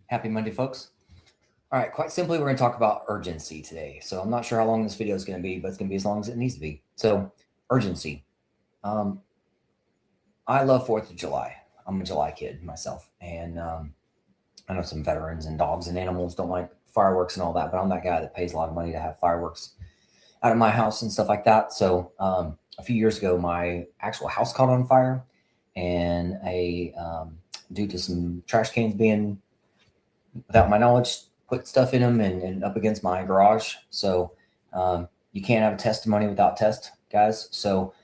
Happy Monday, folks. All right, quite simply, we're going to talk about urgency today. So I'm not sure how long this video is going to be, but it's going to be as long as it needs to be. So urgency. Um, I love 4th of July. I'm a July kid myself. And I know some veterans and dogs and animals don't like fireworks and all that, but I'm that guy that pays a lot of money to have fireworks out of my house and stuff like that. So a few years ago, my actual house caught on fire, and due to some trash cans being, without my knowledge, put stuff in them and up against my garage. So you can't have a testimony without test, guys. So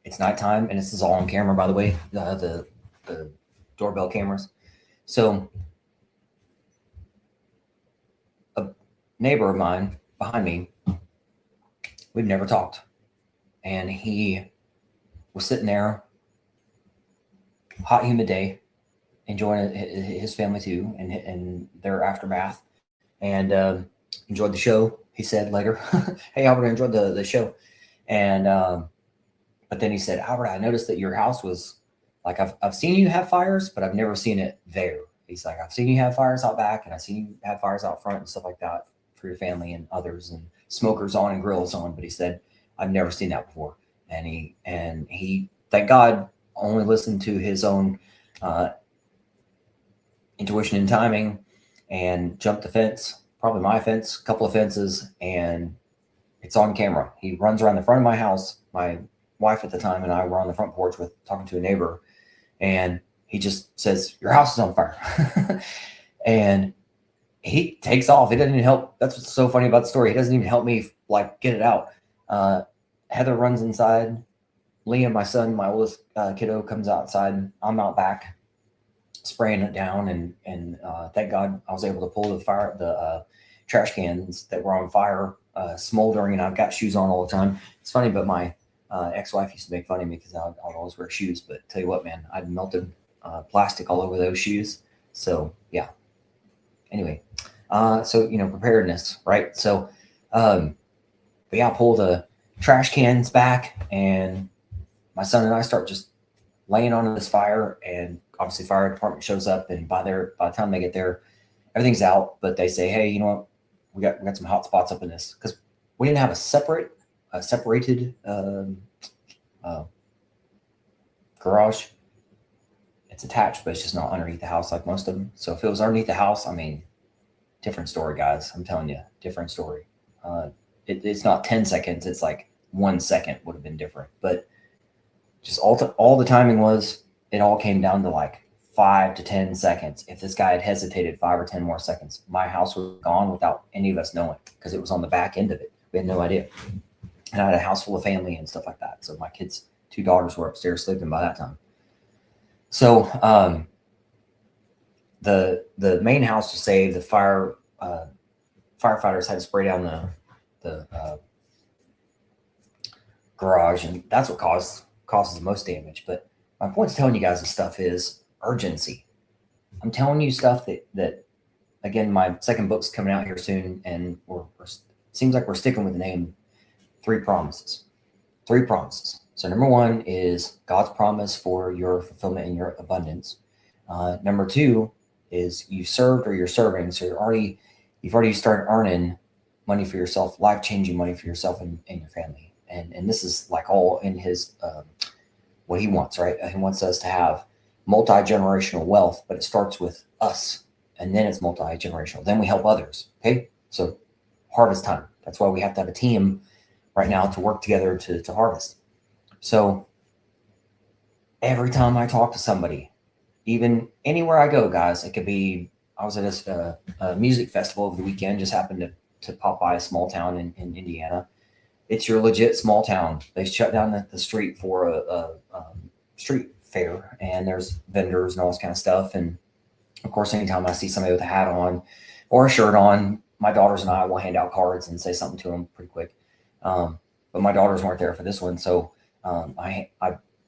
it's nighttime, and this is all on camera, by the way, the doorbell cameras. So a neighbor of mine behind me, we've never talked, and he was sitting there, hot, humid day, enjoying his family too, and their aftermath, and enjoyed the show. He said later, "Hey, Albert, I enjoyed the show," and but then he said, "Albert, I noticed that your house was like I've seen you have fires, but I've never seen it there." He's like, "I've seen you have fires out back, and I've seen you have fires out front and stuff like that for your family and others, and smokers on and grills on." But he said, "I've never seen that before," and he thank God only listened to his own intuition and timing, and jumped the fence, probably my fence, a couple of fences, and it's on camera. He runs around the front of my house. My wife at the time and I were on the front porch with talking to a neighbor, and he just says, "Your house is on fire." And he takes off. He doesn't even help. That's what's so funny about the story. He doesn't even help me like get it out. Heather runs inside. Liam, my son, my oldest kiddo, comes outside. I'm out back spraying it down, and thank God I was able to pull the trash cans that were on fire, smoldering, and I've got shoes on all the time. It's funny, but my ex-wife used to make fun of me because I'd always wear shoes, but tell you what, man, I'd melted plastic all over those shoes. So yeah. Anyway, so preparedness, right? So but yeah, I pull the trash cans back, and my son and I start just laying on this fire, and obviously fire department shows up, and by the time they get there, everything's out. But they say, "Hey, you know what? We got some hot spots up in this," because we didn't have a separated garage. It's attached, but it's just not underneath the house like most of them. So if it was underneath the house, I mean, different story, guys. I'm telling you, different story. It's not 10 seconds. It's like 1 second would have been different. But just all the timing was, it all came down to like 5 to 10 seconds. If this guy had hesitated 5 or 10 more seconds, my house was gone without any of us knowing, because it was on the back end of it. We had no idea. And I had a house full of family and stuff like that. So my kids, 2 daughters, were upstairs sleeping by that time. So the main house was saved. The firefighters had to spray down the garage, and that's what causes the most damage. But my point is telling you guys this stuff is urgency. I'm telling you stuff that again, my second book's coming out here soon, and it seems like we're sticking with the name 3 promises. 3 promises. So number 1 is God's promise for your fulfillment and your abundance. Number 2 is you've served or you're serving, so you've already started earning money for yourself, life-changing money for yourself and your family. And this is like all in his what he wants, right? He wants us to have multi-generational wealth, but it starts with us, and then it's multi-generational. Then we help others. Okay, so harvest time. That's why we have to have a team right now to work together to harvest. So every time I talk to somebody, even anywhere I go, guys, it could be, I was at a music festival over the weekend, just happened to pop by a small town in Indiana. It's your legit small town. They shut down the street for a street fair, and there's vendors and all this kind of stuff. And of course, anytime I see somebody with a hat on or a shirt on, my daughters and I will hand out cards and say something to them pretty quick. But my daughters weren't there for this one. So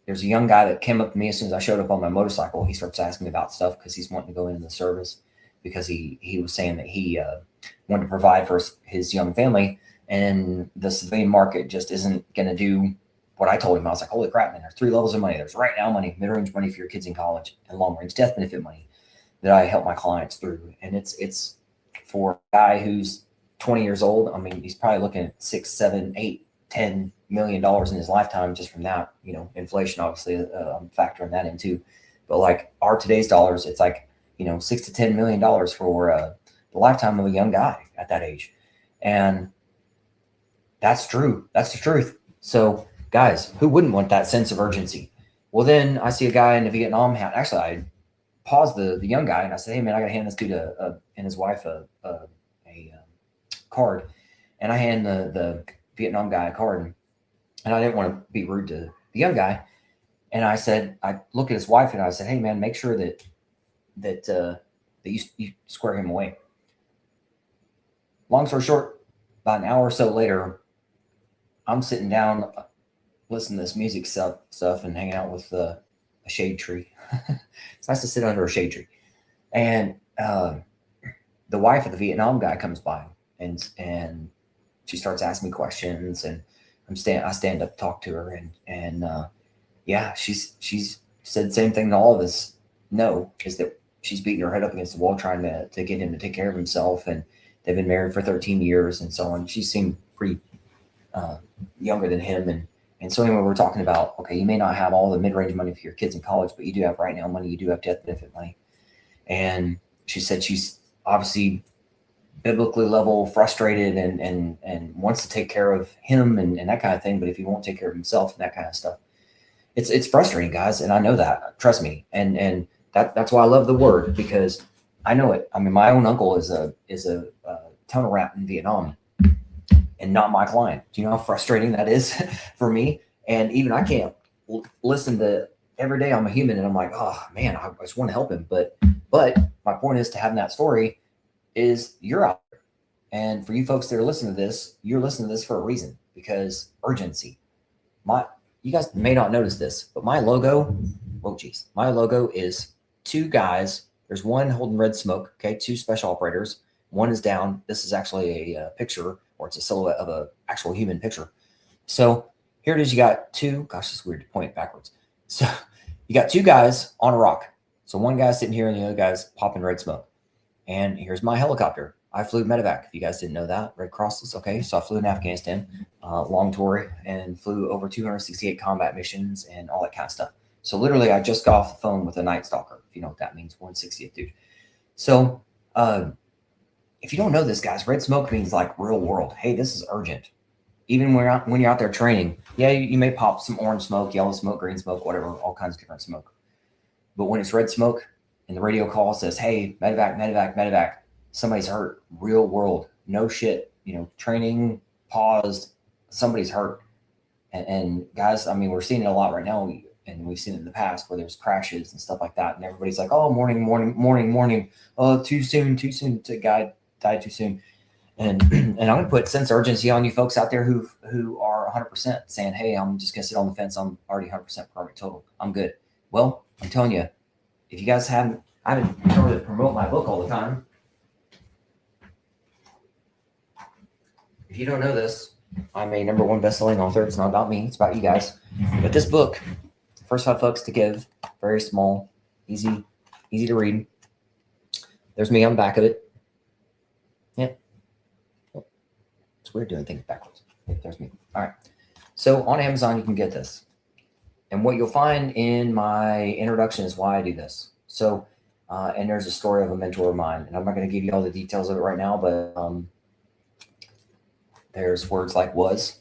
there's a young guy that came up to me as soon as I showed up on my motorcycle. He starts asking me about stuff because he's wanting to go into the service, because he was saying that he wanted to provide for his young family, and the civilian market just isn't going to do what I told him. I was like, holy crap, man, there's 3 levels of money. There's right now money, mid-range money for your kids in college, and long-range death benefit money. that I help my clients through. And it's for a guy who's 20 years old. I mean, he's probably looking at $6, 7, 8, $10 million in his lifetime just from that. Inflation obviously I'm factoring that in too. But like today's dollars, it's like $6 to $10 million for the lifetime of a young guy at that age, and that's true. That's the truth. So guys, who wouldn't want that sense of urgency? Well, then I see a guy in a Vietnam hat. Actually, I paused the young guy and I said, "Hey man, I got to hand this dude and his wife a card," and I hand the Vietnam guy a card, and I didn't want to be rude to the young guy, and I said, I look at his wife and I said, "Hey man, make sure that you square him away." Long story short, about an hour or so later, I'm sitting down listening to this music stuff and hanging out with a shade tree. It's nice to sit under a shade tree. And the wife of the Vietnam guy comes by and she starts asking me questions, and I stand up to talk to her, and yeah, she's said the same thing to all of us know, is that she's beating her head up against the wall trying to get him to take care of himself, and they've been married for 13 years and so on. She seemed pretty younger than him, and so anyway, we're talking about, okay, you may not have all the mid-range money for your kids in college, but you do have right now money, you do have death benefit money. And she said she's obviously biblically level frustrated and wants to take care of him and that kind of thing, but if he won't take care of himself and that kind of stuff, it's frustrating, guys, and I know that. Trust me, and that's why I love the word, because I know it. I mean, my own uncle is a tunnel rat in Vietnam, and not my client. Do you know how frustrating that is for me? And even I can't listen to every day. I'm a human, and I'm like, oh man, I just want to help him, but my point is to having that story is you're out there, and for you folks that are listening to this, you're listening to this for a reason, because urgency. You guys may not notice this, but my logo, my logo is two guys. There's one holding red smoke, okay, two special operators. One is down. This is actually a picture, or it's a silhouette of an actual human picture. So here it is. You got two, gosh, it's weird to point backwards. So you got two guys on a rock. So one guy's sitting here and the other guy's popping red smoke. And here's my helicopter. I flew medevac. If you guys didn't know that, Red Crosses. Okay, so I flew in Afghanistan, long tour, and flew over 268 combat missions and all that kind of stuff. So literally, I just got off the phone with a Night Stalker, if you know what that means, 160th dude. So if you don't know this, guys, red smoke means like real world. Hey, this is urgent. Even when you're out there training, yeah, you may pop some orange smoke, yellow smoke, green smoke, whatever, all kinds of different smoke. But when it's red smoke and the radio call says, hey, medevac, medevac, medevac, somebody's hurt, real world, no shit, training paused, somebody's hurt. And guys, I mean, we're seeing it a lot right now, and we've seen it in the past where there's crashes and stuff like that. And everybody's like, oh, morning. Oh, too soon. The guy died too soon. And I'm going to put sense of urgency on you folks out there who are 100% saying, hey, I'm just going to sit on the fence. I'm already 100% permit total. I'm good. Well, I'm telling you, if you guys I've been trying to promote my book all the time. If you don't know this, I'm a #1 best-selling author. It's not about me. It's about you guys. But this book, First 5 Fucks to Give, very small, easy to read. There's me on the back of it. Yeah. Oh, it's weird doing things backwards. Yeah, there's me. All right. So on Amazon, you can get this. And what you'll find in my introduction is why I do this. So, and there's a story of a mentor of mine. And I'm not going to give you all the details of it right now, but there's words like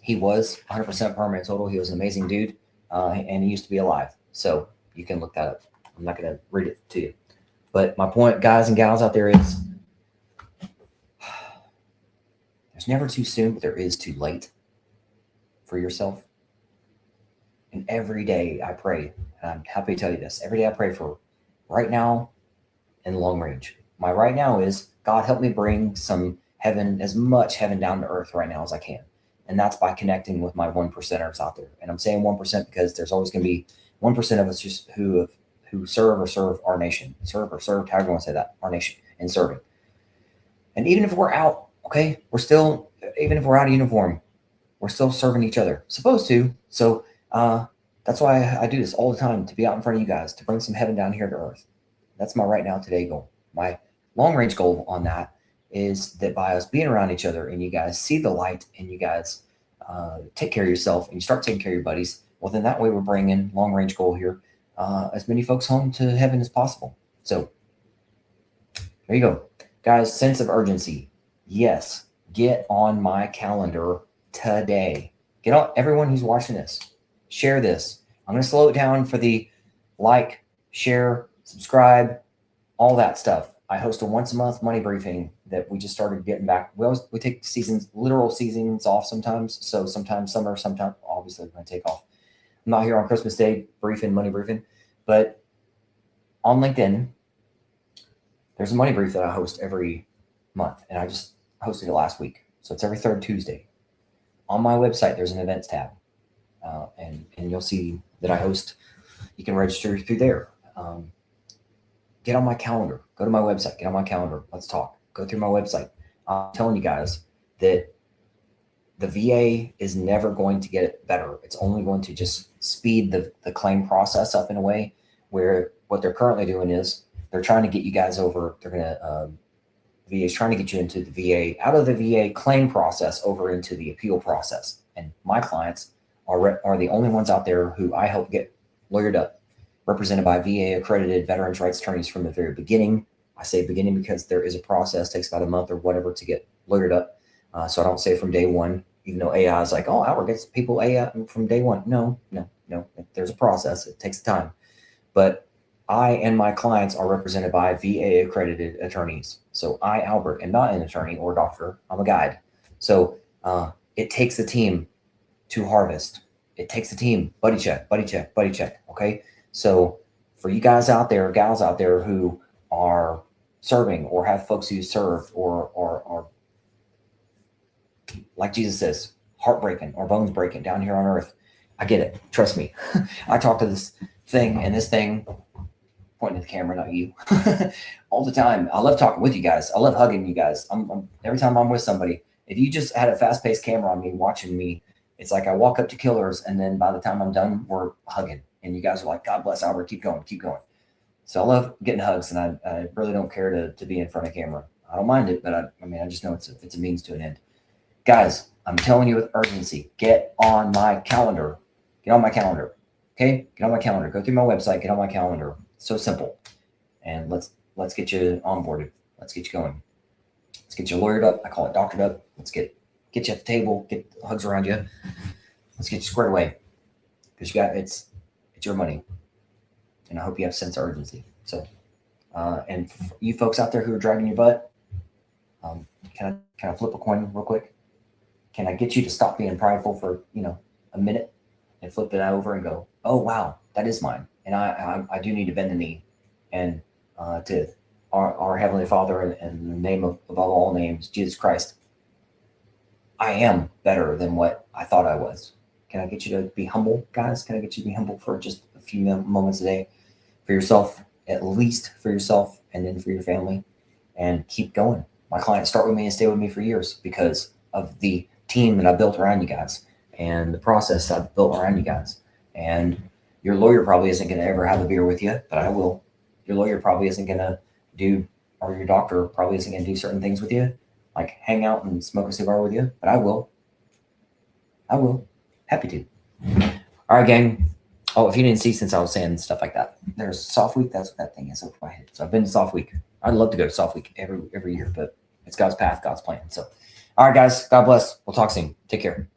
he was 100% permanent total. He was an amazing dude. And he used to be alive. So you can look that up. I'm not going to read it to you. But my point, guys and gals out there, is there's never too soon, but there is too late for yourself. And every day I pray, and I'm happy to tell you this, every day I pray for right now and long range. My right now is, God, help me bring some heaven, as much heaven down to earth right now as I can. And that's by connecting with my 1%ers out there. And I'm saying 1% because there's always going to be 1% of us just who serve our nation, served, however you want to say that, our nation, and serving. And even if we're out, okay, even if we're out of uniform, we're still serving each other, supposed to. So that's why I do this all the time, to be out in front of you guys, to bring some heaven down here to earth. That's my right now today goal. My long range goal on that is that by us being around each other and you guys see the light and you guys take care of yourself and you start taking care of your buddies, well, then that way we're bringing long range goal here, as many folks home to heaven as possible. So there you go. Guys, sense of urgency. Yes, get on my calendar today. Get on, everyone who's watching this, share this. I'm going to slow it down for the like, share, subscribe, all that stuff. I host a once a month money briefing that we just started getting back. We take literal seasons off sometimes. So sometimes summer, sometimes obviously we're going to take off. I'm not here on Christmas Day money briefing, but on LinkedIn, there's a money brief that I host every month, and I just hosted it last week. So it's every third Tuesday. On my website, there's an events tab, and you'll see that I host. You can register through there. Get on my calendar. Go to my website. Get on my calendar. Let's talk. Go through my website. I'm telling you guys that the VA is never going to get it better. It's only going to just speed the claim process up in a way where what they're currently doing is they're trying to get you guys over. They're going to VA is trying to get you into the VA, out of the VA claim process over into the appeal process. And my clients are the only ones out there who I help get lawyered up, represented by VA Accredited Veterans Rights Attorneys from the very beginning. I say beginning because there is a process, takes about a month or whatever to get lawyered up. So I don't say from day one, even though AI is like, oh, Albert gets people AI from day one. No. There's a process. It takes time. But I and my clients are represented by VA Accredited Attorneys. So I, Albert, am not an attorney or doctor. I'm a guide. So it takes a team to harvest. It takes a team. Buddy check. Okay. So for you guys out there, gals out there who are serving or have folks who serve or like Jesus says, heartbreaking or bones breaking down here on earth, I get it. Trust me. I talk to this thing and this thing, pointing at the camera, not you, all the time. I love talking with you guys. I love hugging you guys. Every time I'm with somebody, if you just had a fast-paced camera on me, watching me, it's like I walk up to killers, and then by the time I'm done, we're hugging. And you guys are like, God bless Albert, keep going. So I love getting hugs, and I really don't care to be in front of camera. I don't mind it, but I just know it's a means to an end. Guys, I'm telling you with urgency, get on my calendar. Get on my calendar. Okay? Get on my calendar. Go through my website, get on my calendar. So simple. And let's get you onboarded. Let's get you going. Let's get you lawyered up. I call it doctored up. Let's get you at the table, get hugs around you. Let's get you squared away. Because it's your money. And I hope you have a sense of urgency. So and for you folks out there who are dragging your butt, can I flip a coin real quick? Can I get you to stop being prideful for a minute and flip it over and go, oh wow, that is mine. And I do need to bend the knee and to our Heavenly Father and the name above all names, Jesus Christ. I am better than what I thought I was. Can I get you to be humble, guys? Can I get you to be humble for just a few moments a day for yourself, at least for yourself, and then for your family, and keep going. My clients start with me and stay with me for years because of the team that I built around you guys and the process I've built around you guys. And your lawyer probably isn't going to ever have a beer with you, but I will. Your lawyer probably isn't going to or your doctor probably isn't going to do certain things with you, like hang out and smoke a cigar with you, but I will. Happy to. All right, gang. Oh, if you didn't see since I was saying stuff like that, there's Soft Week. That's what that thing is over my head. So I've been to Soft Week. I'd love to go to Soft Week every year, but it's God's path, God's plan. So, all right, guys. God bless. We'll talk soon. Take care.